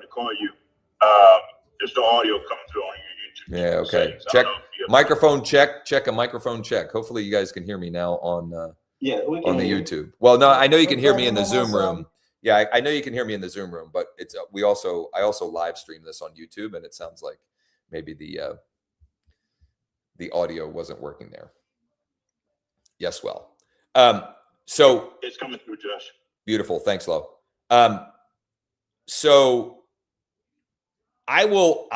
to call you. Just the audio coming through on your YouTube. Yeah, okay. Check microphone check. Check a microphone check. Hopefully you guys can hear me now on on the YouTube. Well, no, I know you can hear me in the Zoom room. Yeah, I know you can hear me in the Zoom room, but it's I also live stream this on YouTube, and it sounds like maybe the audio wasn't working there. Yes, well. So it's coming through, Josh. Beautiful. Thanks, Lo. So I will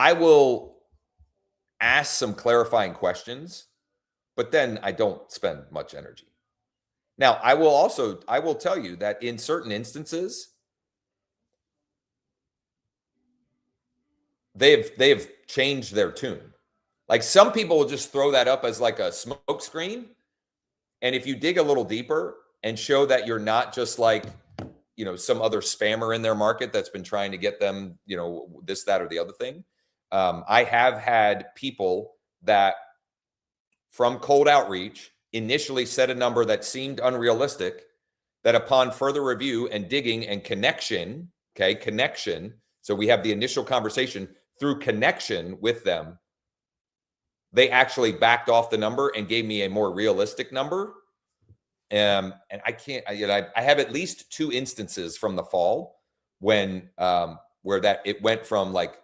ask some clarifying questions, but then I don't spend much energy. Now, I will tell you that in certain instances, they've changed their tune. Like some people will just throw that up as like a smoke screen. And if you dig a little deeper and show that you're not just like, some other spammer in their market that's been trying to get them, this, that, or the other thing. I have had people that from cold outreach initially set a number that seemed unrealistic, that upon further review and digging and connection, so we have the initial conversation through connection with them, they actually backed off the number and gave me a more realistic number. And I can't, I have at least 2 instances from the fall when, where it went from like,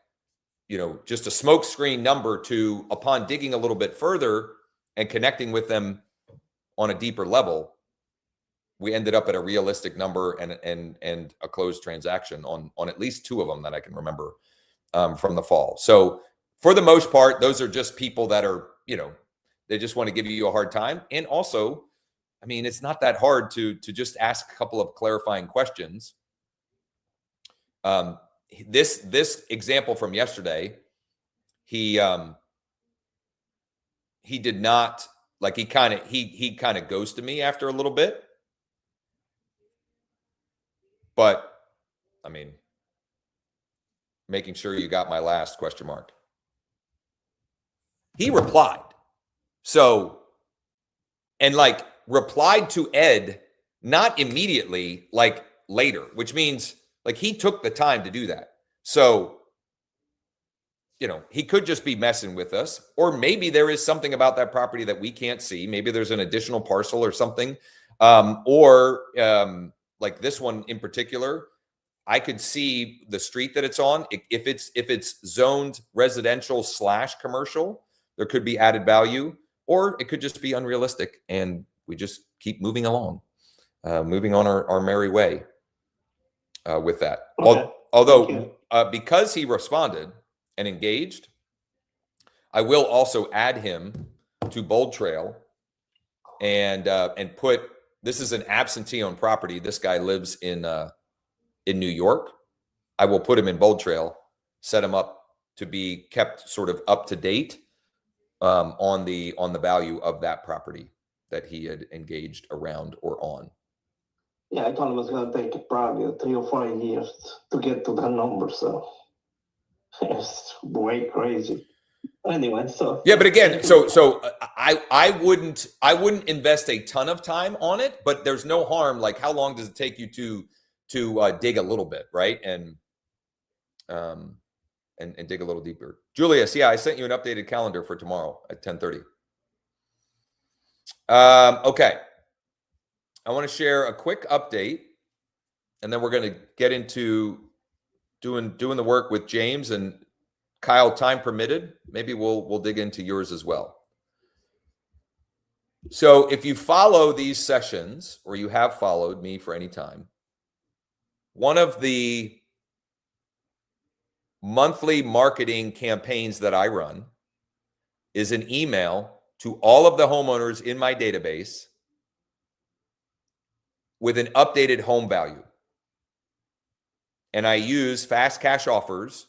just a smoke screen number to, upon digging a little bit further and connecting with them on a deeper level, we ended up at a realistic number and a closed transaction on at least 2 of them that I can remember from the fall. So for the most part, those are just people that are, they just want to give you a hard time. And also, I mean, it's not that hard to just ask a couple of clarifying questions. This example from yesterday, he did not, like, he kind of ghosted me after a little bit. But I mean, making sure you got my last question mark. He replied. So, and like replied to Ed, not immediately, like later, which means like he took the time to do that. So, he could just be messing with us, or maybe there is something about that property that we can't see. Maybe there's an additional parcel or something. Like this one in particular, I could see the street that it's on. If it's zoned residential / commercial, there could be added value, or it could just be unrealistic. And we just keep moving along, moving on our merry way with that. Okay. Although, because he responded and engaged, I will also add him to Bold Trail and put, this is an absentee owned property. This guy lives in New York. I will put him in Bold Trail, set him up to be kept sort of up to date on the value of that property that he had engaged around or on. Yeah, I thought it was going to take probably 3 or 4 years to get to that number. So it's way crazy. Anyway, so yeah, but again, so I wouldn't invest a ton of time on it, but there's no harm. Like, how long does it take you to dig a little bit, right? And dig a little deeper. Julius, yeah, I sent you an updated calendar for tomorrow at 10:30. Okay. I want to share a quick update, and then we're going to get into doing the work with James and Kyle, time permitted. Maybe we'll dig into yours as well. So if you follow these sessions, or you have followed me for any time, one of the monthly marketing campaigns that I run is an email to all of the homeowners in my database with an updated home value. And I use fast cash offers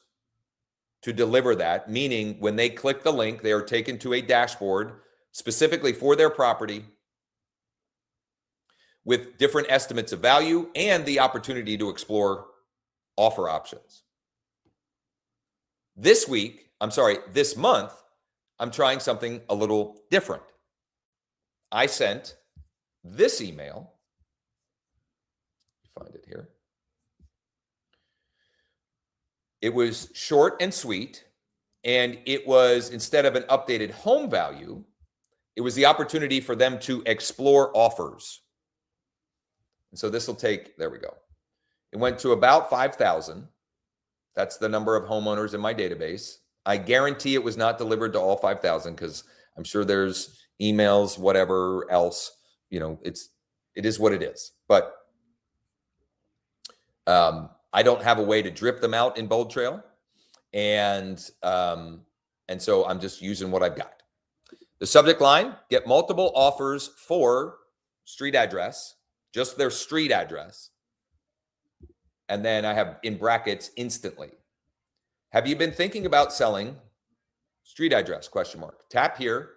to deliver that, meaning when they click the link, they are taken to a dashboard specifically for their property with different estimates of value and the opportunity to explore offer options. This month, I'm trying something a little different. I sent this email. Find it here. It was short and sweet. And it was, instead of an updated home value, it was the opportunity for them to explore offers. And so this will take, there we go. It went to about 5,000. That's the number of homeowners in my database. I guarantee it was not delivered to all 5,000 because I'm sure there's emails, whatever else, you know, it is what it is. But I don't have a way to drip them out in Bold Trail. And so I'm just using what I've got. The subject line, get multiple offers for street address, just their street address. And then I have in brackets instantly. Have you been thinking about selling street address? Question mark. Tap here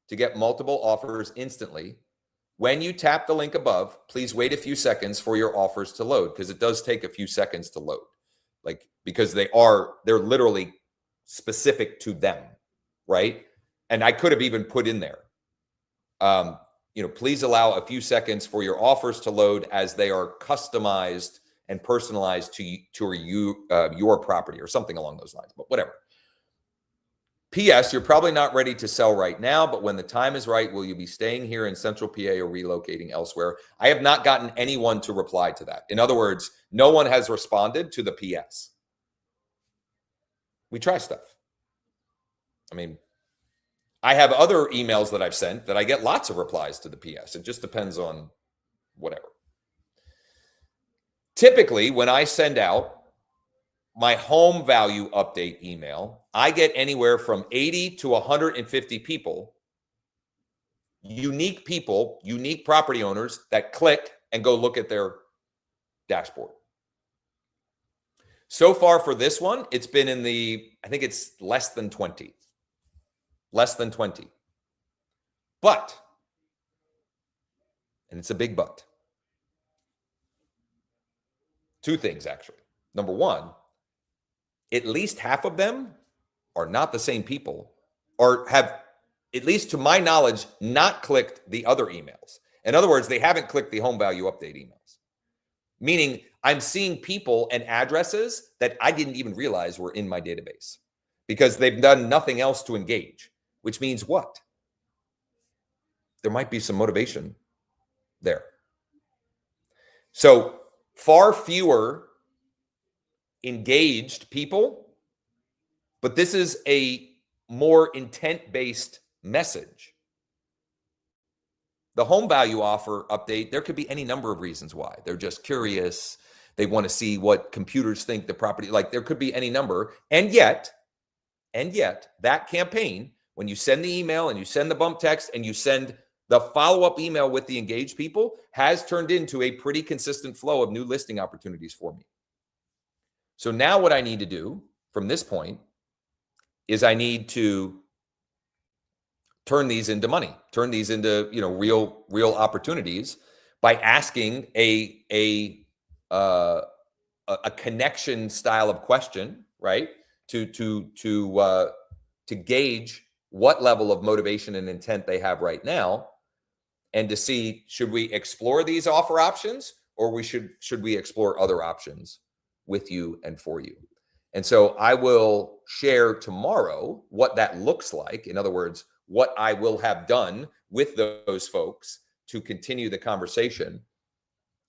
to get multiple offers instantly. When you tap the link above, please wait a few seconds for your offers to load, because it does take a few seconds to load. Like, because they're literally specific to them, right? And I could have even put in there, you know, please allow a few seconds for your offers to load as they are customized and personalized to your property, or something along those lines, but whatever. P.S. You're probably not ready to sell right now, but when the time is right, will you be staying here in Central PA or relocating elsewhere? I have not gotten anyone to reply to that. In other words, no one has responded to the P.S. We try stuff. I mean, I have other emails that I've sent that I get lots of replies to the P.S. It just depends on whatever. Typically, when I send out my home value update email, I get anywhere from 80 to 150 people, unique property owners that click and go look at their dashboard. So far for this one, it's been in the, I think it's less than 20. Less than 20. But, and it's a big but. Two things, actually. Number one, at least half of them are not the same people, or have, at least to my knowledge, not clicked the other emails. In other words, they haven't clicked the home value update emails. Meaning I'm seeing people and addresses that I didn't even realize were in my database because they've done nothing else to engage, which means what? There might be some motivation there. So far fewer engaged people, but this is a more intent-based message. The home value offer update, there could be any number of reasons why. They're just curious. They want to see what computers think the property, like there could be any number. And yet, that campaign, when you send the email and you send the bump text and you send the follow-up email with the engaged people, has turned into a pretty consistent flow of new listing opportunities for me. So now what I need to do from this point is I need to turn these into money, turn these into, you know, real opportunities by asking a connection style of question, right? To gauge what level of motivation and intent they have right now, and to see, should we explore these offer options, or should we explore other options with you and for you? And so I will share tomorrow what that looks like. In other words, what I will have done with those folks to continue the conversation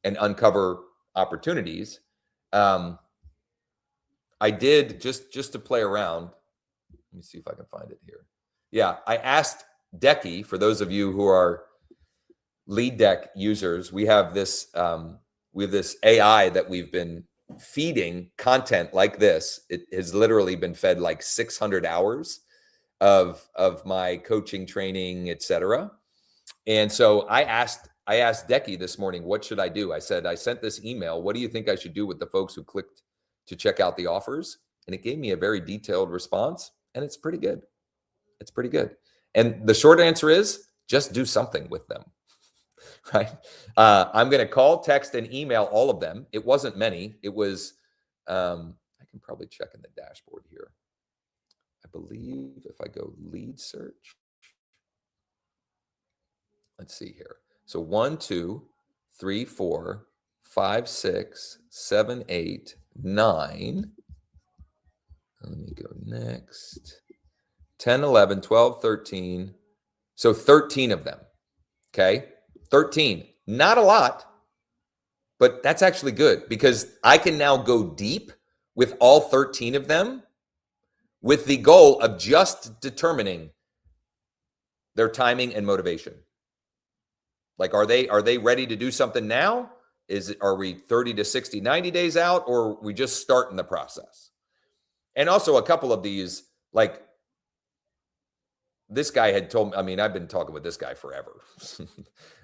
and uncover opportunities. I did, just to play around. Let me see if I can find it here. Yeah, I asked Decky, for those of you who are LeadDeck users, we have this AI that we've been feeding content like this. It has literally been fed like 600 hours of my coaching, training, etc. And so I asked Decky this morning, what should I do? I said, I sent this email. What do you think I should do with the folks who clicked to check out the offers? And it gave me a very detailed response, and it's pretty good. It's pretty good. And the short answer is just do something with them, right? I'm going to call, text, and email all of them. It wasn't many. It was, I can probably check in the dashboard here. I believe if I go lead search, let's see here. So 1, 2, 3, 4, 5, 6, 7, 8, 9. Let me go next. 10, 11, 12, 13. So 13 of them. Okay. 13. Not a lot, but that's actually good because I can now go deep with all 13 of them with the goal of just determining their timing and motivation. Like, are they ready to do something now? Are we 30 to 60, 90 days out, or are we just starting the process? And also a couple of these, like this guy had told me, I mean, I've been talking with this guy forever.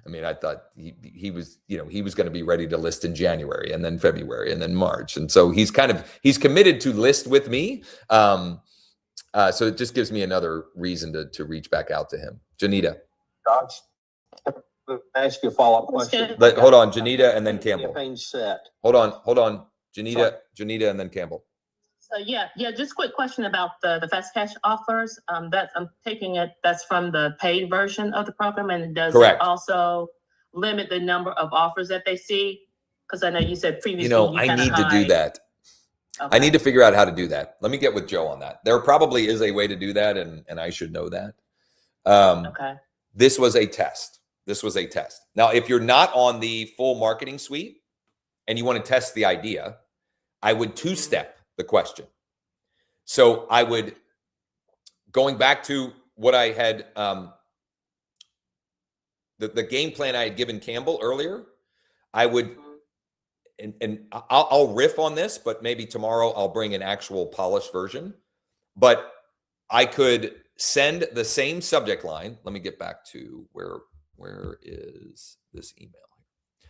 I mean, I thought he was, he was going to be ready to list in January and then February and then March. And so he's committed to list with me. So it just gives me another reason to reach back out to him. Janita. Josh, ask you a follow-up question. Hold on, Janita and then Campbell. Campaign set. Hold on. Janita and then Campbell. So yeah, just a quick question about the fast cash offers. That I'm taking it, that's from the paid version of the program, and does Correct. it also limit the number of offers that they see? Because I know you said previously. I need to do that. Okay. I need to figure out how to do that. Let me get with Joe on that. There probably is a way to do that, and I should know that. Okay. This was a test. Now, if you're not on the full marketing suite and you want to test the idea, I would two-step the question. So I would, going back to what I had, the game plan I had given Campbell earlier, I would, and I'll riff on this, but maybe tomorrow I'll bring an actual polished version. But I could send the same subject line. Let me get back to where is this email?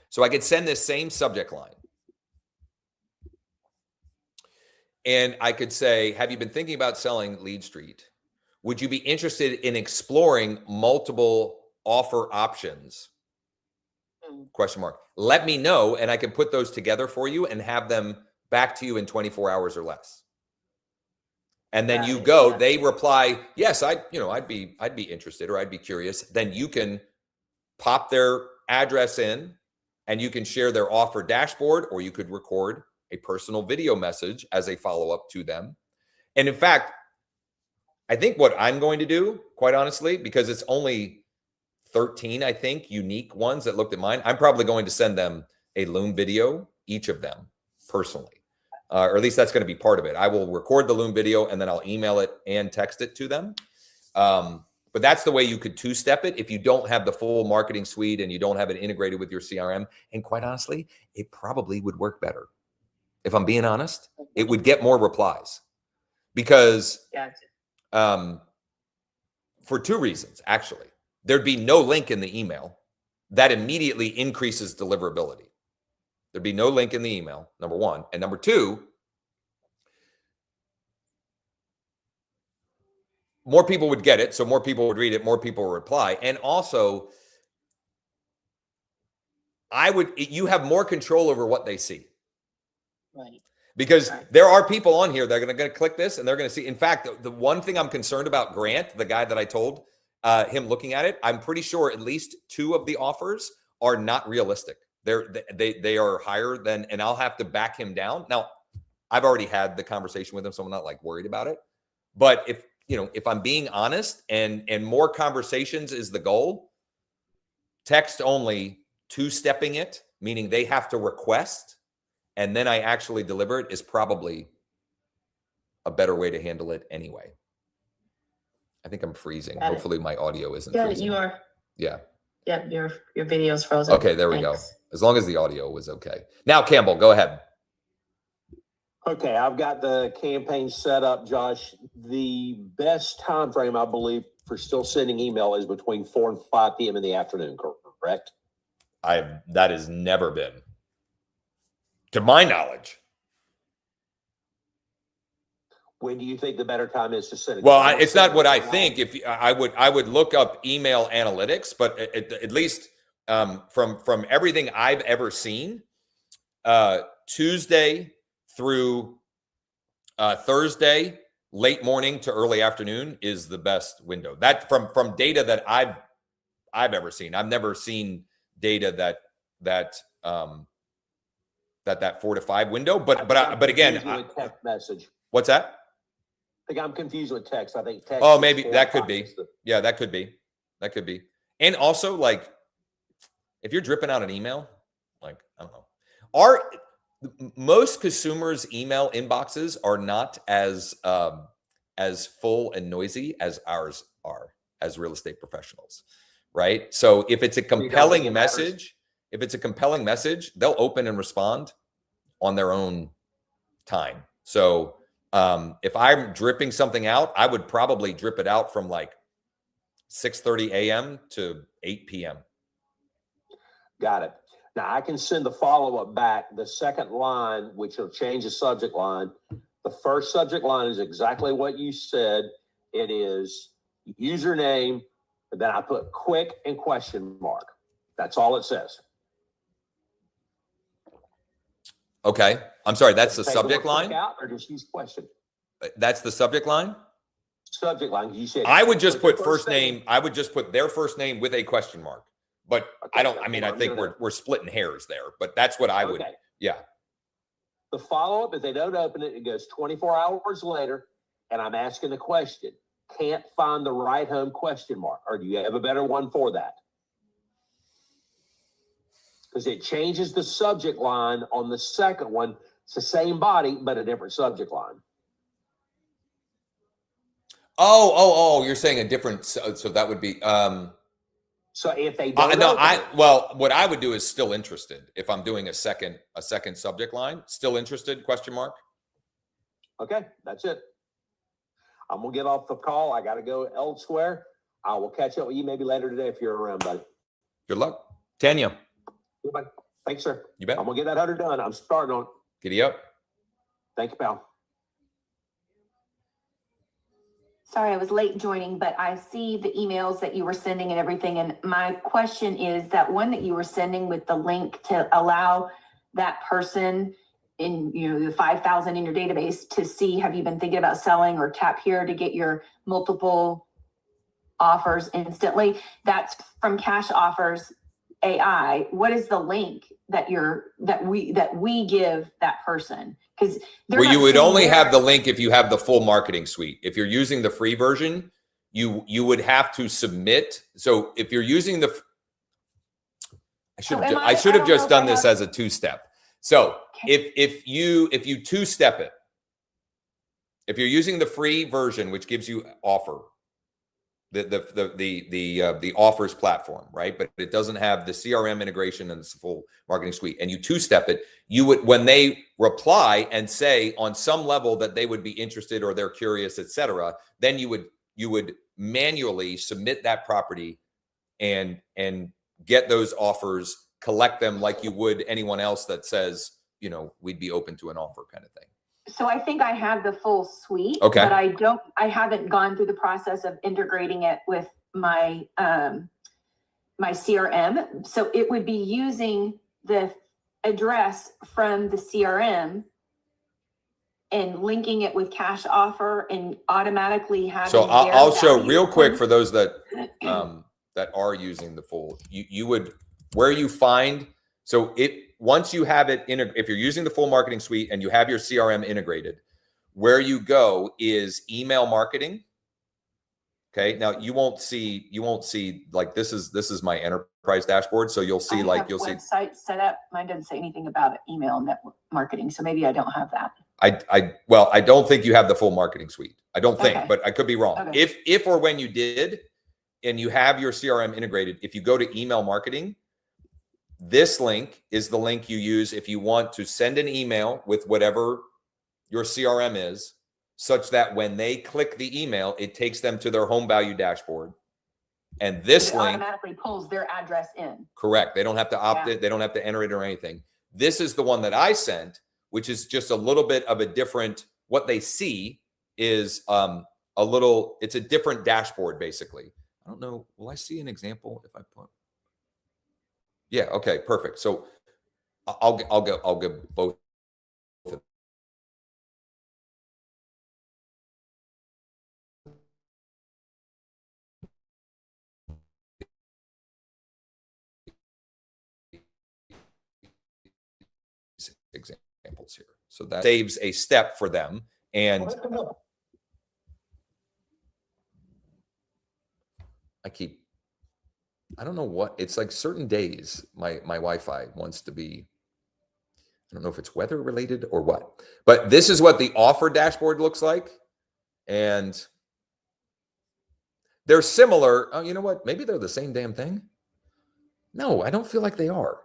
So I could send this same subject line. And I could say, have you been thinking about selling Lead Street? Would you be interested in exploring multiple offer options? Question mark. Let me know, and I can put those together for you and have them back to you in 24 hours or less. And then you go, they reply, yes, I'd be interested, or I'd be curious. Then you can pop their address in and you can share their offer dashboard, or you could record a personal video message as a follow-up to them. And in fact, I think what I'm going to do, quite honestly, because it's only 13, I think, unique ones that looked at mine, I'm probably going to send them a Loom video, each of them, personally. Or at least that's going to be part of it. I will record the Loom video and then I'll email it and text it to them. But that's the way you could two-step it if you don't have the full marketing suite and you don't have it integrated with your CRM. And quite honestly, it probably would work better. If I'm being honest, it would get more replies because for two reasons, actually. There'd be no link in the email. That immediately increases deliverability. There'd be no link in the email, number one. And number two, more people would get it. So more people would read it, more people would reply. And also, you have more control over what they see. Right. Because there are people on here that are going to click this and they're going to see. In fact, the one thing I'm concerned about Grant, the guy that I told him looking at it, I'm pretty sure at least 2 of the offers are not realistic. They are higher than, and I'll have to back him down. Now, I've already had the conversation with him, so I'm not like worried about it. But if I'm being honest and more conversations is the goal, text only, two-stepping it, meaning they have to request, and then I actually deliver it, is probably a better way to handle it anyway. I think I'm freezing. Hopefully my audio isn't freezing. You are. Yeah. Yeah, your video's frozen. Okay, there we go. As long as the audio was okay. Now, Campbell, go ahead. Okay, I've got the campaign set up, Josh. The best time frame, I believe, for still sending email is between 4 and 5 p.m. in the afternoon, correct? That has never been, to my knowledge. When do you think the better time is to send it? Well, it's not what I think. If I would look up email analytics, but at least from everything I've ever seen, Tuesday through Thursday, late morning to early afternoon is the best window. That from data that I've ever seen. I've never seen data that 4 to 5 window. But again, text message. What's that? think I'm confused with text. I think text. Oh, is maybe 4 that and could 5 be. is the- Yeah, that could be. That could be. And also, like, if you're dripping out an email, like, I don't know. Most consumers' email inboxes are not as full and noisy as ours are as real estate professionals, right? So if it's a You don't think compelling it matters? message, they'll open and respond on their own time. So if I'm dripping something out, I would probably drip it out from like 6:30 a.m. to 8 p.m. Got it. Now I can send the follow-up back. The second line, which will change the subject line. The first subject line is exactly what you said. It is username, and then I put quick and question mark. That's all it says. Okay. I'm sorry. That's the Take word subject quick line. out or just use question. That's the subject line. Subject line. You said I would just the put first name. name. I would just put their first name with a question mark. But Okay, I don't. so I mean, hold I on, think I'm gonna- we're splitting hairs there. But that's what I would. Okay. Yeah. The follow-up, if they don't open it, it goes 24 hours later, and I'm asking the question. Can't find the right home question mark. Or do you have a better one for that? Because it changes the subject line on the second one. It's the same body, but a different subject line. Oh, you're saying a different. So that would be. So if they don't No, open it, well, what I would do is still interested. If I'm doing a second subject line, still interested? Question mark. okay, that's it. I'm gonna get off the call. I gotta go elsewhere. I will catch up with you maybe later today if you're around, buddy. Good luck, Tanya. Goodbye. Thanks, sir. You bet. I'm gonna get that 100 done. I'm starting on it. Giddy up. Thank you, pal. Sorry, I was late joining, but I see the emails that you were sending and everything. And my question is that one that you were sending with the link to allow that person in, the 5,000 in your database to see, have you been thinking about selling, or tap here to get your multiple offers instantly? That's from Cash Offers AI. What is the link that we give that person? Because Well, you would only have the link if you have the full marketing suite. If you're using the free version, you would have to submit. So if you're using the, I should have just done this as a two-step. So if you two-step it, if you're using the free version, which gives you offer, the offers platform, right? But it doesn't have the CRM integration and the full marketing suite. And you two-step it, you would, when they reply and say on some level that they would be interested or they're curious, etc., then you would manually submit that property and get those offers, collect them like you would anyone else that says, we'd be open to an offer kind of thing. So I think I have the full suite, Okay. but I haven't gone through the process of integrating it with my, my CRM. So it would be using the address from the CRM and linking it with Cash Offer and automatically having. So I'll show value real quick points. for those that that are using the full. You would, where you find, so once you have it if you're using the full marketing suite and you have your CRM integrated, where you go is email marketing. Okay, now you won't see like this is my enterprise dashboard, so you'll see website set up. Mine doesn't say anything about email network marketing, so maybe I don't have that. I don't think you have the full marketing suite. I don't think, Okay. but I could be wrong. Okay. If or when you did and you have your CRM integrated, if you go to email marketing, this link is the link you use if you want to send an email with whatever your CRM is, such that when they click the email, it takes them to their home value dashboard. And this It link automatically pulls their address in. correct. They don't have to opt it. They don't have to enter it or anything. This is the one that I sent, which is just a little bit of a different, what they see is it's a different dashboard, basically. I don't know. Will I see an example if I put? Yeah. Okay. Perfect. So I'll give both. Examples here. So that saves a step for them. And I don't know what, it's like certain days, my Wi-Fi wants to be, I don't know if it's weather related or what, but this is what the offer dashboard looks like. And they're similar. Oh, you know what? Maybe they're the same damn thing. No, I don't feel like they are.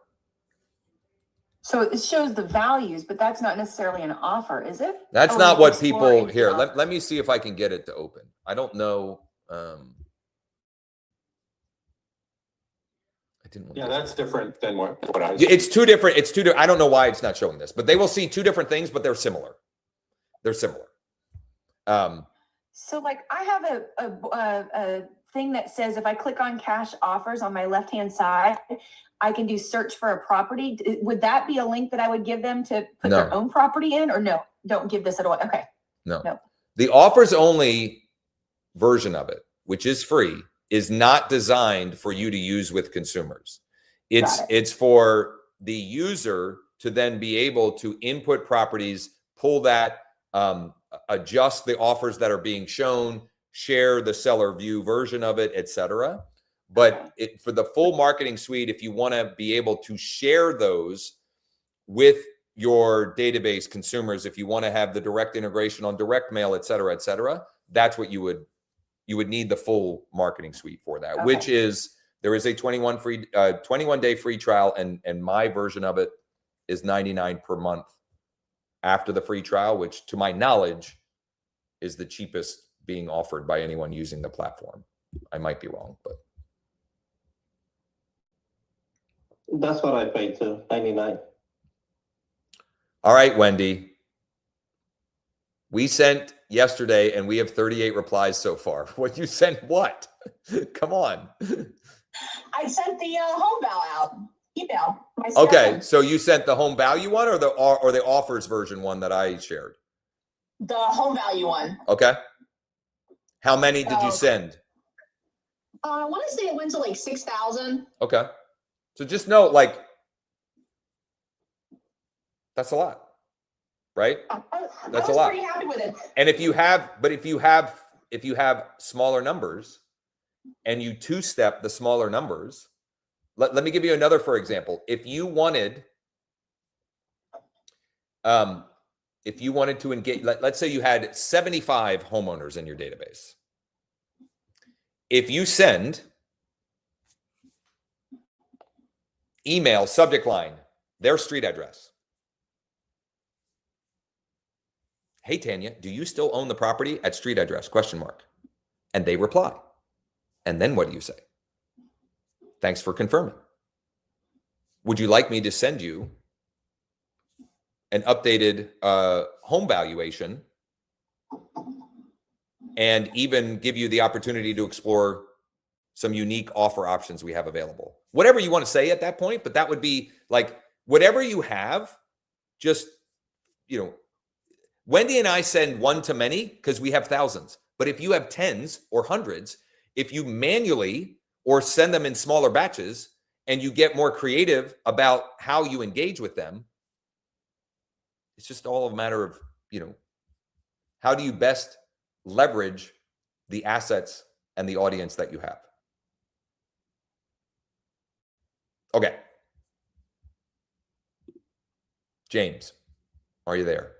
So it shows the values, but that's not necessarily an offer, is it? That's Oh, not we what explore people into here. the offer. Let me see if I can get it to open. I don't know. I didn't want Yeah, to- that's different than what I. It's two different. It's two. I don't know why it's not showing this, but they will see two different things, but they're similar. They're similar. So like I have a thing that says if I click on cash offers on my left-hand side, I can do search for a property. Would that be a link that I would give them to put their No. own property in, or no? Don't give this at all. Okay. No. No. The offers only version of it, which is free, is not designed for you to use with consumers. Got it. It's for the user to then be able to input properties, pull that, adjust the offers that are being shown, share the seller view version of it, etc. But for the full marketing suite, if you want to be able to share those with your database consumers, if you want to have the direct integration on direct mail, etc., that's what you would need the full marketing suite for that, which is, there is a 21-day free trial, and my version of it is $99 per month after the free trial, which to my knowledge is the cheapest being offered by anyone using the platform. I might be wrong, but That's what I paid too, 99. all right, Wendy. We sent yesterday and we have 38 replies so far. What, you sent what? Come on. I sent the home val out email. Okay, so you sent the home value one or the offers version one that I shared? The home value one. Okay. How many did you send? I want to say it went to like 6,000. Okay. So just know, like, that's a lot, right? That's a lot. I was pretty happy with it. And if you have smaller numbers and you two-step the smaller numbers, let me give you another, for example. If you wanted to engage, let's say you had 75 homeowners in your database. If you send email, subject line, their street address. Hey, Tanya, do you still own the property at street address? Question mark. And they reply. And then what do you say? Thanks for confirming. Would you like me to send you an updated home valuation and even give you the opportunity to explore some unique offer options we have available? Whatever you want to say at that point, but that would be like whatever you have, just, Wendy and I send one to many because we have thousands. But if you have tens or hundreds, if you manually or send them in smaller batches and you get more creative about how you engage with them, it's just all a matter of, how do you best leverage the assets and the audience that you have? Okay. James, are you there?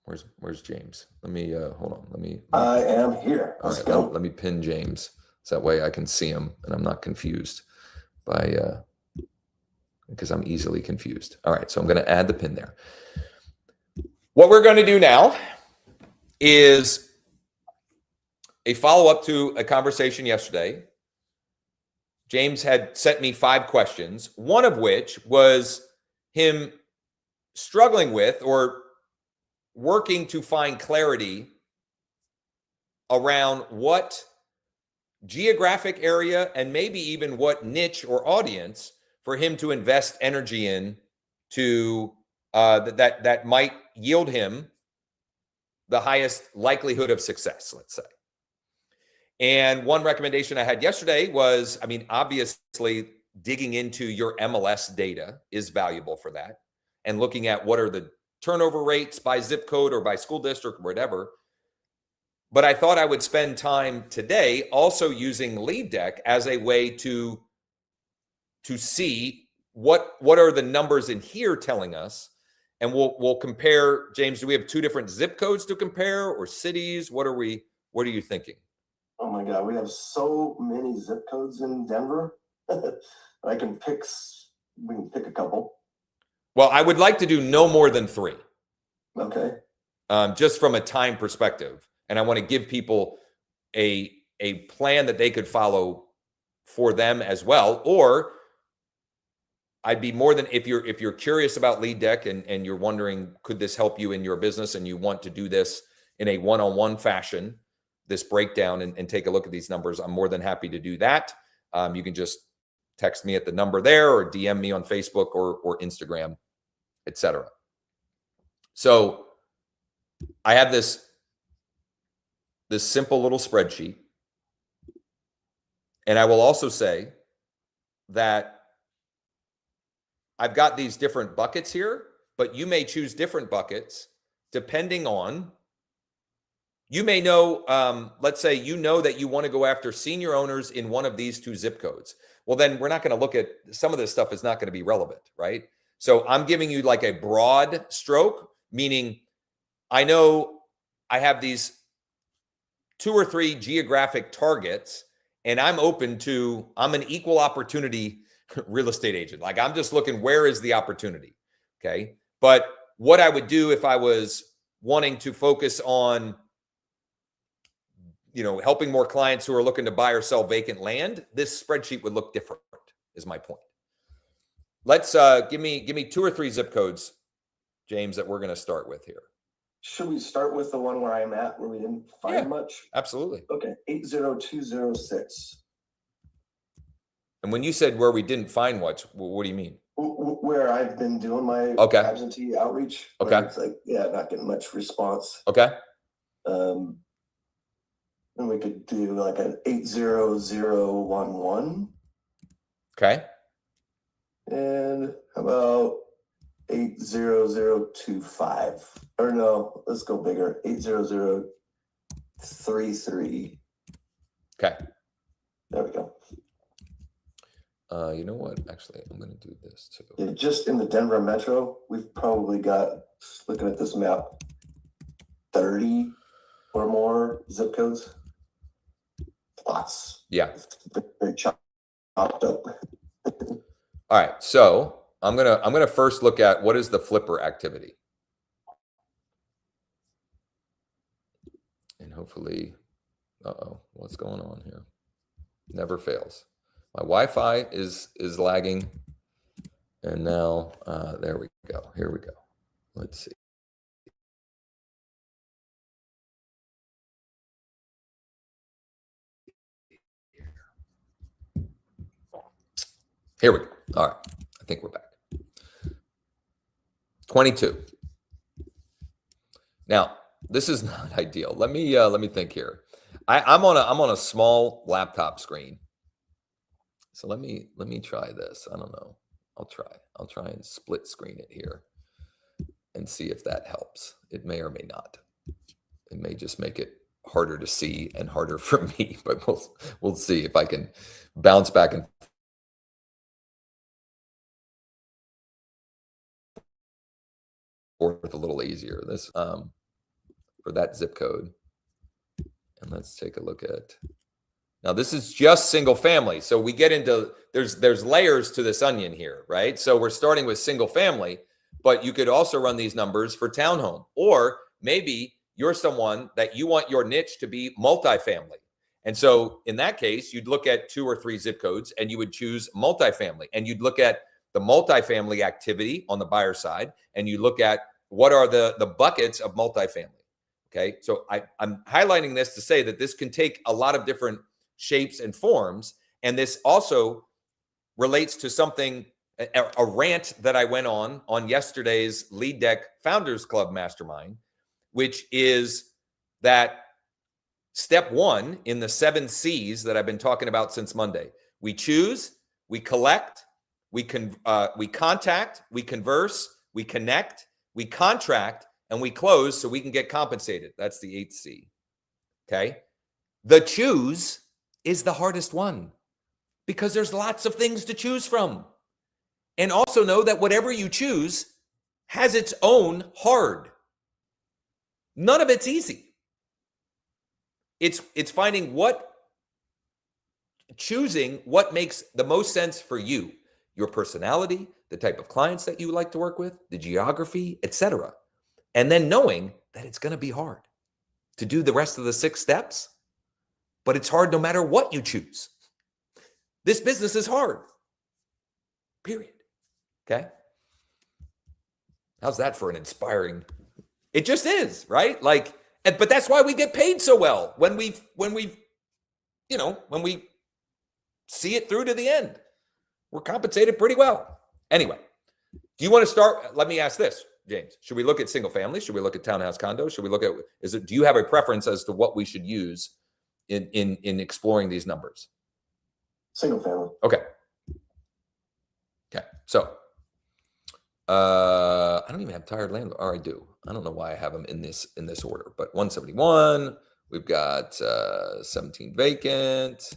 Where's James? Let me hold on. I am here. Let's go. Let me pin James so that way I can see him and I'm not confused because I'm easily confused. All right, so I'm going to add the pin there. What we're going to do now is a follow-up to a conversation yesterday. James had sent me 5 questions, one of which was him struggling with or working to find clarity around what geographic area and maybe even what niche or audience for him to invest energy in to that might yield him the highest likelihood of success, let's say. And one recommendation I had yesterday was, obviously digging into your MLS data is valuable for that, and looking at what are the turnover rates by zip code or by school district or whatever. But I thought I would spend time today also using LeadDeck as a way to see what are the numbers in here telling us. And we'll compare. James, do we have two different zip codes to compare or cities? What are you thinking? Oh my God, we have so many zip codes in Denver. We can pick a couple. Well, I would like to do no more than 3. Okay. Just from a time perspective. And I want to give people a plan that they could follow for them as well. Or I'd be more than, if you're curious about LeadDeck and you're wondering, could this help you in your business, and you want to do this in a one-on-one fashion, this breakdown, and take a look at these numbers, I'm more than happy to do that. You can just text me at the number there, or DM me on Facebook or Instagram, etc. So I have this simple little spreadsheet. And I will also say that I've got these different buckets here, but you may choose different buckets depending on, you may know, let's say you know that you want to go after senior owners in one of these 2 zip codes. Well, then we're not going to look at, some of this stuff is not going to be relevant, right? So I'm giving you like a broad stroke, meaning I know I have these 2 or 3 geographic targets, and I'm an equal opportunity real estate agent. Like, I'm just looking, where is the opportunity? Okay. But what I would do if I was wanting to focus on, helping more clients who are looking to buy or sell vacant land, this spreadsheet would look different, is my point. Let's give me 2 or 3 zip codes, James, that we're going to start with here. Should we start with the one where I'm at, where we didn't find much? Absolutely. Okay, 80206. And when you said where we didn't find much, what do you mean? Where I've been doing my absentee outreach. Okay. It's like, not getting much response. Okay. And we could do like an 80011. Okay. And how about 80025? Or no, let's go bigger. 80033. Okay. There we go. You know what? Actually, I'm going to do this too. Yeah, just in the Denver metro, we've probably got, looking at this map, 30 or more zip codes. Lots. Yeah. Very chopped up. All right. So I'm gonna first look at what is the flipper activity, and hopefully, what's going on here? Never fails. My Wi-Fi is lagging, and now there we go. Here we go. Let's see. Here we go. All right. I think we're back. 22. Now, this is not ideal. Let me think here. I'm on a small laptop screen. So let me try this. I don't know. I'll try and split screen it here and see if that helps. It may or may not. It may just make it harder to see and harder for me, but we'll see if I can bounce back and forth a little easier. This for that zip code. And let's take a look at. Now, this is just single family. So we get into, there's layers to this onion here, right? So we're starting with single family, but you could also run these numbers for townhome, or maybe you're someone that you want your niche to be multifamily. And so in that case, you'd look at 2 or 3 zip codes and you would choose multifamily, and you'd look at the multifamily activity on the buyer side, and you look at what are the buckets of multifamily. Okay. So I'm highlighting this to say that this can take a lot of different shapes and forms. And this also relates to something, a rant that I went on yesterday's LeadDeck Founders Club Mastermind, which is that step 1 in the 7 C's that I've been talking about since Monday. We choose, we collect, we contact, we converse, we connect, we contract, and we close so we can get compensated. That's the 8th C. Okay. The choose is the hardest one because there's lots of things to choose from. And also know that whatever you choose has its own hard. None of it's easy. It's finding choosing what makes the most sense for you, your personality, the type of clients that you like to work with, the geography, etc. And then knowing that it's going to be hard to do the rest of the 6 steps, but it's hard no matter what you choose. This business is hard. Period. Okay? How's that for an inspiring? It just is, right? Like, but that's why we get paid so well when we see it through to the end. We're compensated pretty well. Anyway, do you want to start? Let me ask this, James. Should we look at single family? Should we look at townhouse condos? Should we look at, do you have a preference as to what we should use in exploring these numbers? Single family. Okay. So, I don't even have tired landlord. Or I do. I don't know why I have them in this order, but 171, we've got 17 vacant.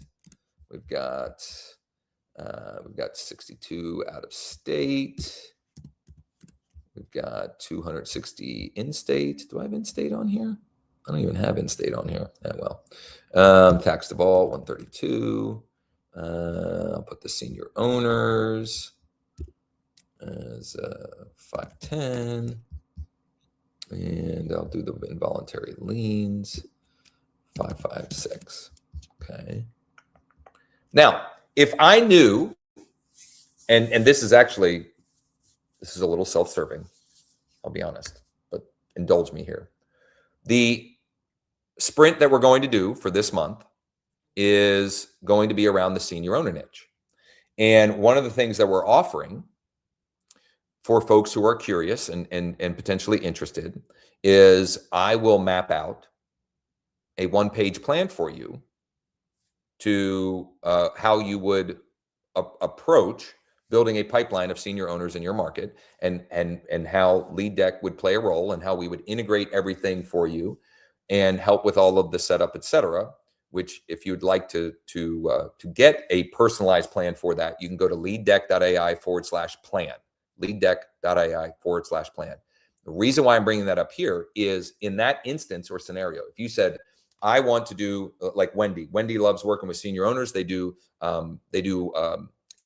We've got 62 out of state. We've got 260 in-state. Do I have in-state on here? I don't even have in-state on here. Tax default 132. I'll put the senior owners as 510, and I'll do the involuntary liens 556. Okay. Now, if I knew, and this is a little self-serving, I'll be honest, but indulge me here. The sprint that we're going to do for this month is going to be around the senior owner niche. And one of the things that we're offering for folks who are curious and potentially interested is I will map out a 1-page plan for you to how you would approach building a pipeline of senior owners in your market, and how LeadDeck would play a role, and how we would integrate everything for you and help with all of the setup, etc. Which, if you'd like to get a personalized plan for that, you can go to leaddeck.ai/plan. leaddeck.ai/plan. The reason why I'm bringing that up here is in that instance or scenario, if you said, I want to do like Wendy. Wendy loves working with senior owners. They do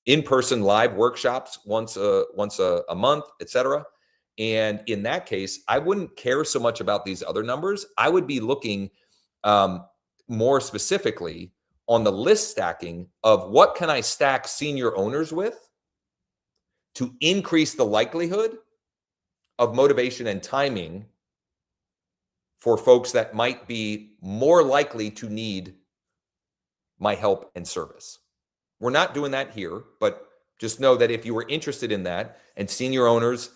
in-person live workshops once a month, etc. And in that case, I wouldn't care so much about these other numbers. I would be looking more specifically on the list stacking of what can I stack senior owners with to increase the likelihood of motivation and timing for folks that might be more likely to need my help and service. We're not doing that here, but just know that if you were interested in that, and senior owners,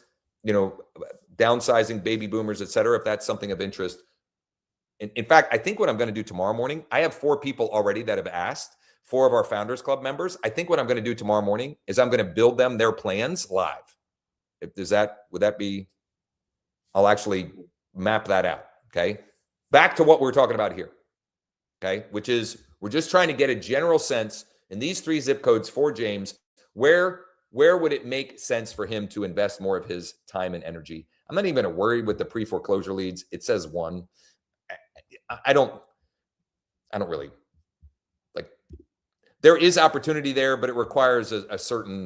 downsizing, baby boomers, et cetera, if that's something of interest. In fact, I think what I'm going to do tomorrow morning, I have 4 people already that have asked, 4 of our Founders Club members. I think what I'm going to do tomorrow morning is I'm going to build them their plans live. Would that be, I'll actually map that out. Okay. Back to what we're talking about here. Okay. Which is, we're just trying to get a general sense in these 3 zip codes for James, where would it make sense for him to invest more of his time and energy? I'm not even worried with the pre-foreclosure leads. It says 1. I don't really like, there is opportunity there, but it requires a certain,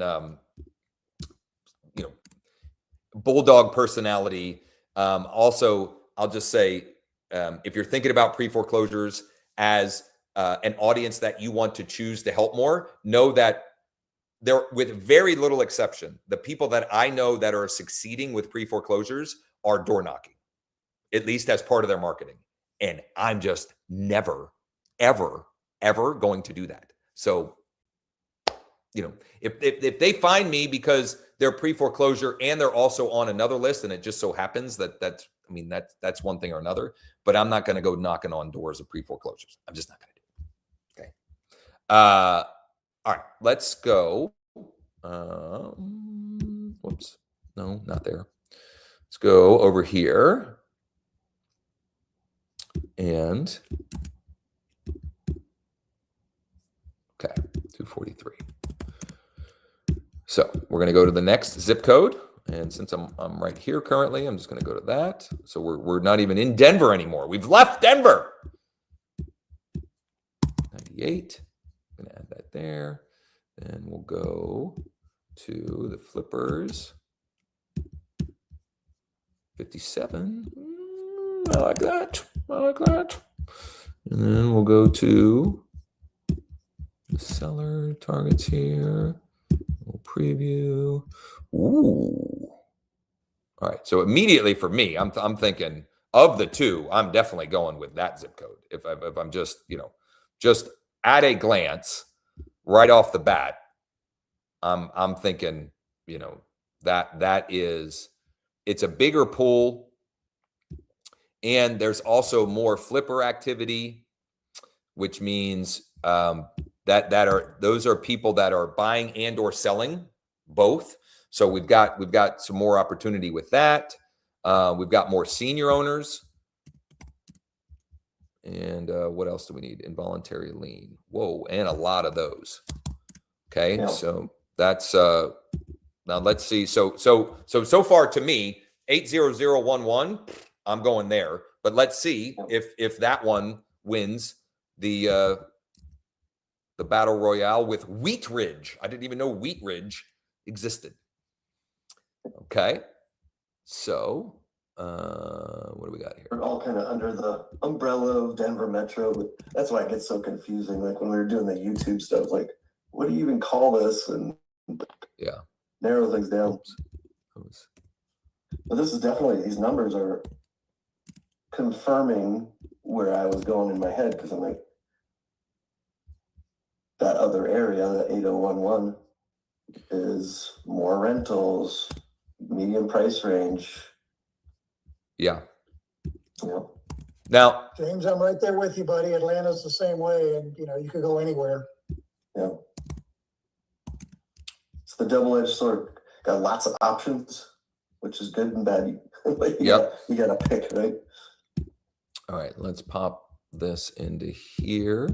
bulldog personality. Also, I'll just say, if you're thinking about pre-foreclosures as an audience that you want to choose to help more, know that there, with very little exception, the people that I know that are succeeding with pre-foreclosures are door knocking, at least as part of their marketing. And I'm just never, ever, ever going to do that. So, if they find me because they're pre-foreclosure and they're also on another list, and it just so happens that's one thing or another, but I'm not going to go knocking on doors of pre-foreclosures. I'm just not going to do it. Okay. All right, let's go. Whoops. No, not there. Let's go over here. And okay, 243. So we're going to go to the next zip code. And since I'm right here currently, I'm just going to go to that. So we're not even in Denver anymore. We've left Denver. 98. I'm going to add that there. Then we'll go to the flippers. 57. I like that. I like that. And then we'll go to the seller targets here. We'll preview. Ooh. All right. So immediately for me, I'm thinking of the two, I'm definitely going with that zip code. If I'm just, just at a glance, right off the bat, I'm thinking, that is, it's a bigger pool, and there's also more flipper activity, which means those are people that are buying and or selling both. So we've got some more opportunity with that. We've got more senior owners. And what else do we need? Involuntary lien. Whoa, and a lot of those. Okay, yeah. So that's now let's see. So far to me, 80011, I'm going there. But let's see if that one wins the battle royale with Wheat Ridge. I didn't even know Wheat Ridge existed. Okay, so what do we got here? We're all kind of under the umbrella of Denver Metro, but that's why it gets so confusing. Like when we were doing the YouTube stuff, like what do you even call this? And yeah, narrow things down. Oops. But this is definitely, these numbers are confirming where I was going in my head, because I'm like, that other area, the 8011, is more rentals, medium price range. Yeah. Yeah. Now, James, I'm right there with you, buddy. Atlanta's the same way, and you could go anywhere. Yeah. It's the double-edged sword. Got lots of options, which is good and bad. Like you got to pick, right? All right, let's pop this into here.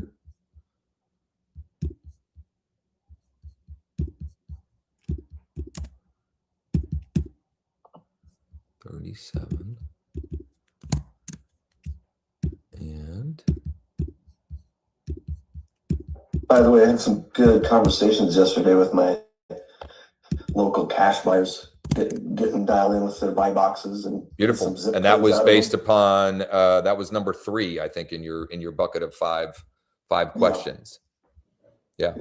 $37. And by the way, I had some good conversations yesterday with my local cash buyers, getting dialed in with their buy boxes and beautiful. And that was based upon that was number 3, I think, in your bucket of five questions. Yeah.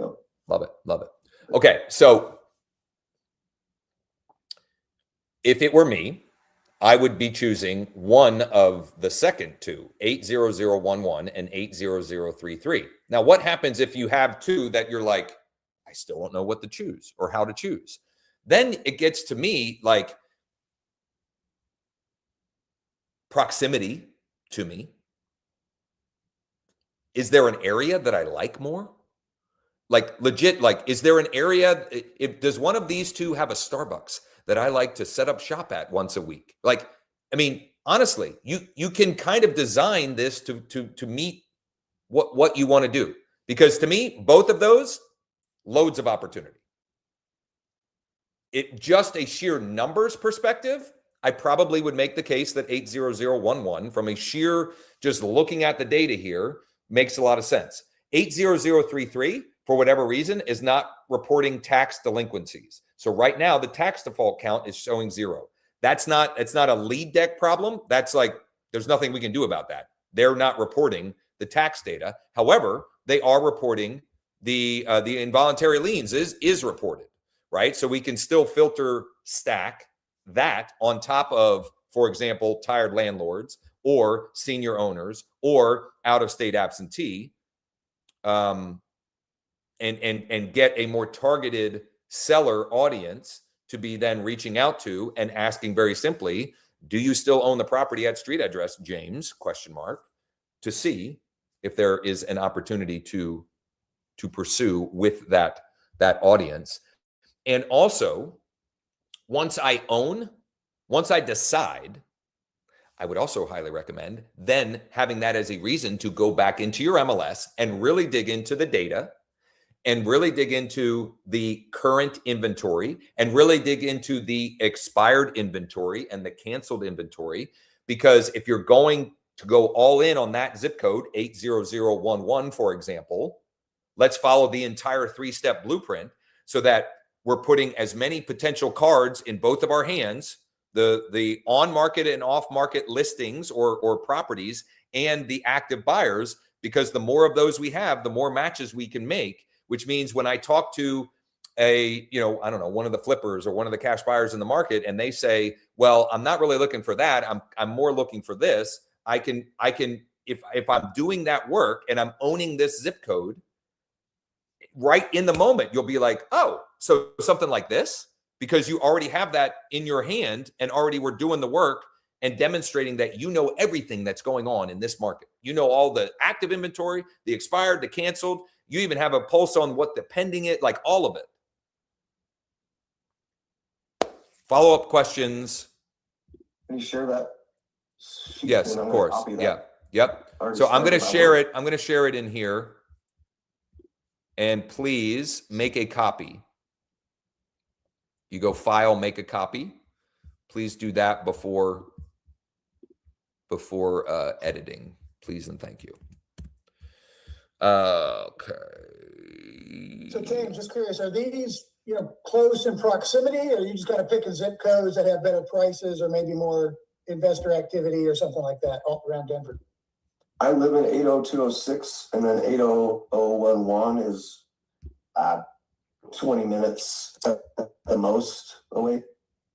Love it. Okay, so if it were me, I would be choosing one of the second two, 80011 and 80033. Now, what happens if you have two that you're like, I still don't know what to choose or how to choose? Then it gets to me like proximity to me. Is there an area that I like more? Like legit, like, is there an area, does one of these two have a Starbucks that I like to set up shop at once a week? Like, I mean, honestly, you can kind of design this to meet what you want to do. Because to me, both of those, loads of opportunity. It just a sheer numbers perspective, I probably would make the case that 80011 from a sheer just looking at the data here makes a lot of sense. 80033, for whatever reason, is not reporting tax delinquencies. So right now, the tax default count is showing 0. It's not a LeadDeck problem. That's like, there's nothing we can do about that. They're not reporting the tax data. However, they are reporting the involuntary liens is reported, right? So we can still filter stack that on top of, for example, tired landlords or senior owners or out-of-state absentee, and get a more targeted seller audience to be then reaching out to and asking very simply, do you still own the property at street address, James, ? To see if there is an opportunity to pursue with that audience. And also, once I decide, I would also highly recommend then having that as a reason to go back into your MLS and really dig into the data and really dig into the current inventory and really dig into the expired inventory and the canceled inventory. Because if you're going to go all in on that zip code, 80011, for example, let's follow the entire 3-step blueprint so that we're putting as many potential cards in both of our hands, the on-market and off-market listings or properties and the active buyers, because the more of those we have, the more matches we can make, which means when I talk to I don't know, one of the flippers or one of the cash buyers in the market, and they say, well, I'm not really looking for that. I'm more looking for this. I can, if I'm doing that work and I'm owning this zip code, right in the moment, you'll be like, oh, so something like this, because you already have that in your hand and already were doing the work and demonstrating that you know everything that's going on in this market. You know all the active inventory, the expired, the canceled. You even have a pulse on what the pending is, like all of it. Follow-up questions. Can you share that? Yes, And of I'm gonna course. copy that. Yeah. Yep. Already So I'm going to started my share work. it. I'm going to share it in here. And please make a copy. You go file, make a copy. Please do that before editing. Please and thank you. Okay. So Tim, just curious, are these, close in proximity, or you just got to pick zip codes that have better prices or maybe more investor activity or something like that all around Denver? I live in 80206, and then 80011 is 20 minutes at the most away.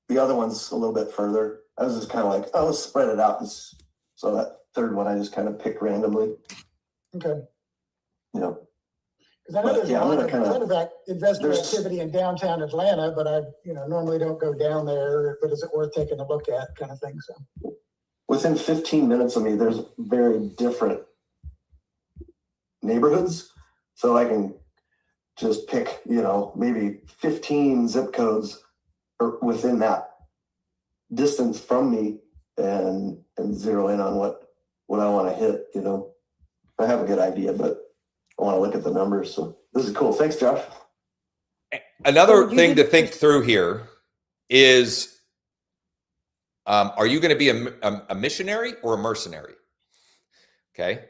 The other one's a little bit further. I was just kind of like, oh, let's spread it out. So that third one I just kind of picked randomly. Okay. Yeah. Because I know there's Yeah, a I'm lot gonna of kinda- investor there's- activity in downtown Atlanta, but I, normally don't go down there, but is it worth taking a look at kind of thing? So Within 15 minutes of me, there's very different neighborhoods. So I can just pick, maybe 15 zip codes or within that distance from me and zero in on what I want to hit, I have a good idea, but I want to look at the numbers. So this is cool. Thanks, Josh. Another thing to think through here is, are you going to be a missionary or a mercenary? Okay.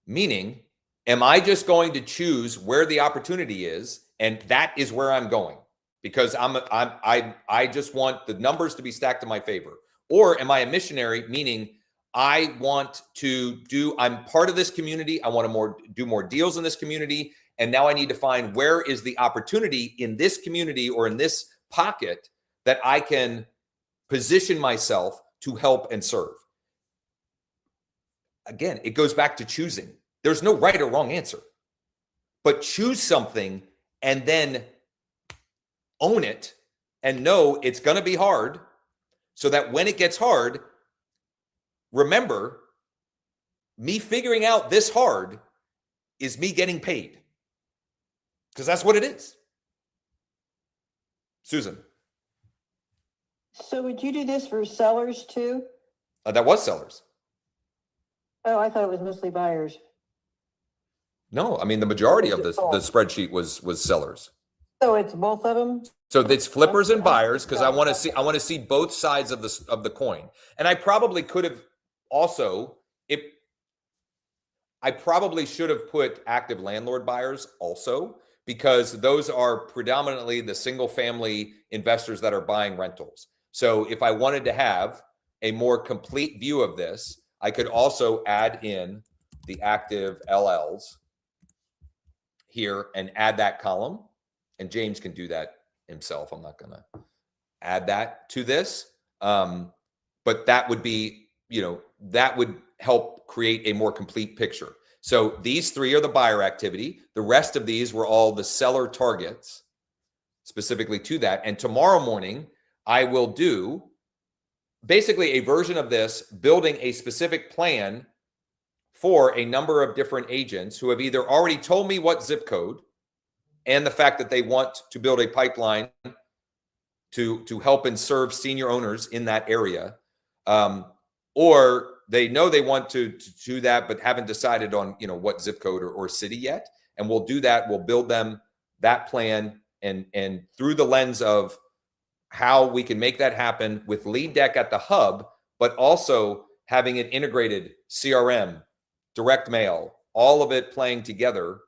Meaning, am I just going to choose where the opportunity is and that is where I'm going because I just want the numbers to be stacked in my favor? Or am I a missionary, meaning I want to I'm part of this community. I want to do more deals in this community. And now I need to find where is the opportunity in this community or in this pocket that I can position myself to help and serve. Again, it goes back to choosing. There's no right or wrong answer, but choose something and then own it and know it's going to be hard so that when it gets hard, remember, me figuring out this hard is me getting paid because that's what it is. Susan. So would you do this for sellers too? That was sellers. Oh, I thought it was mostly buyers. No, I mean, the majority of the spreadsheet was sellers. So it's both of them? So it's flippers and buyers because I want to see both sides of the coin. And I probably could have also, I probably should have put active landlord buyers also, because those are predominantly the single family investors that are buying rentals. So if I wanted to have a more complete view of this, I could also add in the active LLs here and add that column. And James can do that himself. I'm not going to add that to this. But that would be, that would help create a more complete picture. So these three are the buyer activity. The rest of these were all the seller targets specifically to that. And tomorrow morning, I will do basically a version of this, building a specific plan for a number of different agents who have either already told me what zip code and the fact that they want to build a pipeline to help and serve senior owners in that area. or they know they want to do that, but haven't decided on, you know, what zip code or city yet. And we'll do that. We'll build them that plan and through the lens of how we can make that happen with LeadDeck at the hub, but also having it integrated CRM, direct mail, all of it playing together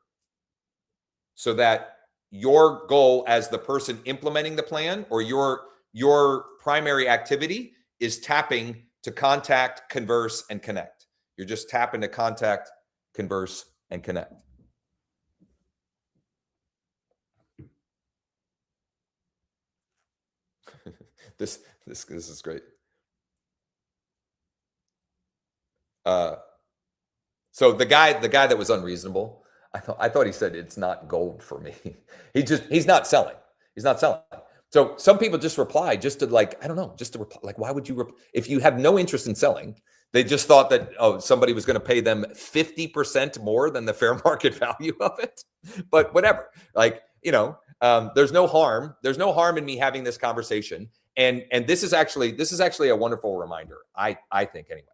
so that your goal as the person implementing the plan or your primary activity is tapping to contact, converse, and connect. You're just tapping to contact, converse, and connect. This is great. So the guy that was unreasonable, I thought he said it's not gold for me. He's not selling. He's not selling. So some people just reply just to like, I don't know, just to reply. Like, why would you, if you have no interest in selling, they just thought that, oh, somebody was going to pay them 50% more than the fair market value of it. But whatever, like, you know, there's no harm. There's no harm in me having this conversation. And this is actually a wonderful reminder. I think anyway,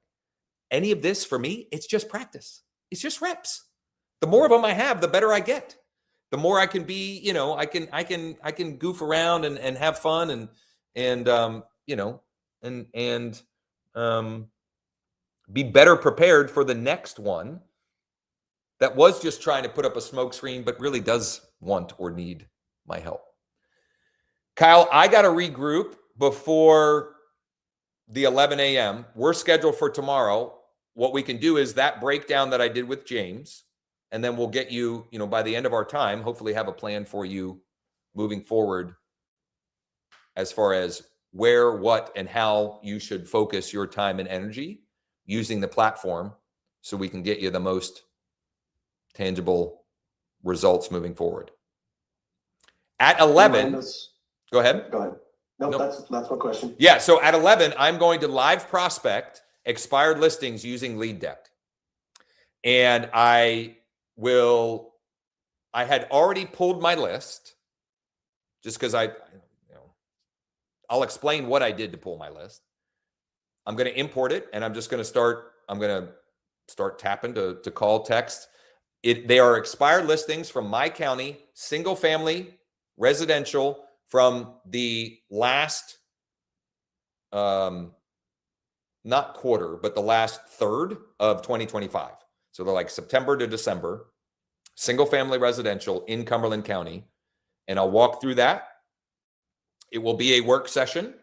any of this for me, it's just practice. It's just reps. The more of them I have, the better I get. The more I can be, you know, I can goof around and have fun and you know, and be better prepared for the next one that was just trying to put up a smoke screen, but really does want or need my help. Kyle, I got to regroup before the 11 a.m. We're scheduled for tomorrow. What we can do is that breakdown that I did with James, and then we'll get you, you know, by the end of our time, hopefully have a plan for you moving forward as far as where, what, and how you should focus your time and energy using the platform so we can get you the most tangible results moving forward. At 11, go ahead. Go ahead. No, that's my question. Yeah, so at 11, I'm going to live prospect expired listings using LeadDeck. And I had already pulled my list just because I'll explain what I did to pull my list. I'm going to import it and I'm going to start tapping to call, text. They are expired listings from my county, single family, residential, from the last, not quarter, but the last third of 2025. So they're like September to December, single family residential in Cumberland County. And I'll walk through that. It will be a work session.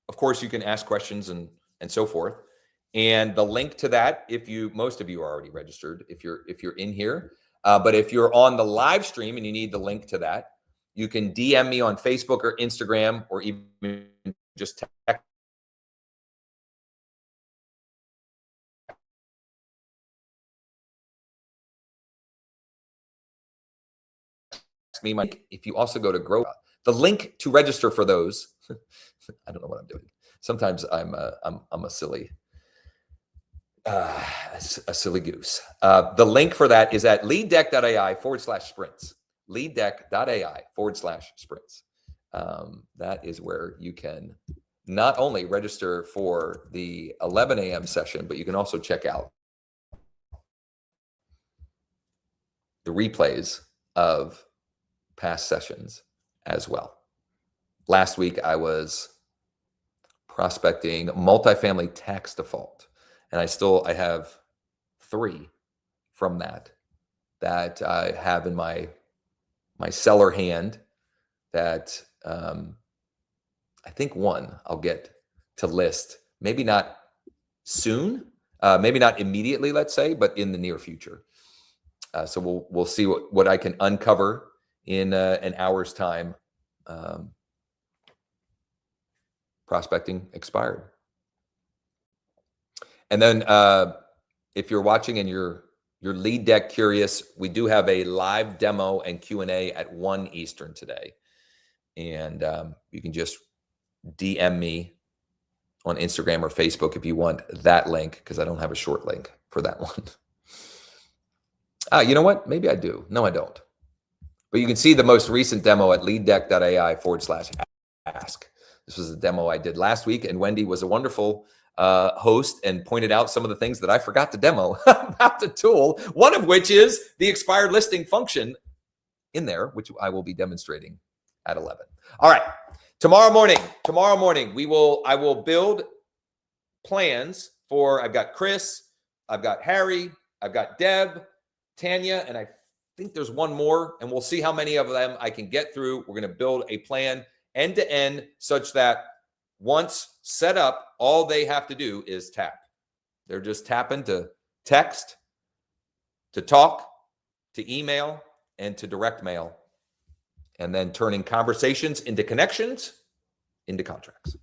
Of course, you can ask questions and so forth. And the link to that, most of you are already registered if you're in here. But if you're on the live stream and you need the link to that, you can DM me on Facebook or Instagram, or even just text me. If you also go to Grow, the link to register for those, I don't know what I'm doing. Sometimes I'm a silly goose. The link for that is at leaddeck.ai/sprints. leaddeck.ai/sprints. That is where you can not only register for the 11 a.m. session, but you can also check out the replays of past sessions as well. Last week, I was prospecting multifamily tax default, and I have 3 from that I have in my seller hand that I think one I'll get to list, maybe not soon, maybe not immediately, let's say, but in the near future. So we'll see what I can uncover in an hour's time. Prospecting expired. And then if you're watching and you're LeadDeck curious, we do have a live demo and Q&A at 1 Eastern today. And you can just DM me on Instagram or Facebook if you want that link, because I don't have a short link for that one. You know what? Maybe I do. No, I don't. But you can see the most recent demo at leaddeck.ai/ask. This was a demo I did last week, and Wendy was a wonderful host and pointed out some of the things that I forgot to demo about the tool, one of which is the expired listing function in there, which I will be demonstrating at 11. All right. Tomorrow morning, I will build plans for, I've got Chris, I've got Harry, I've got Deb, Tanya, and I think there's one more, and we'll see how many of them I can get through. We're going to build a plan end to end such that once set up, all they have to do is tap. They're just tapping to text, to talk, to email, and to direct mail, and then turning conversations into connections, into contracts.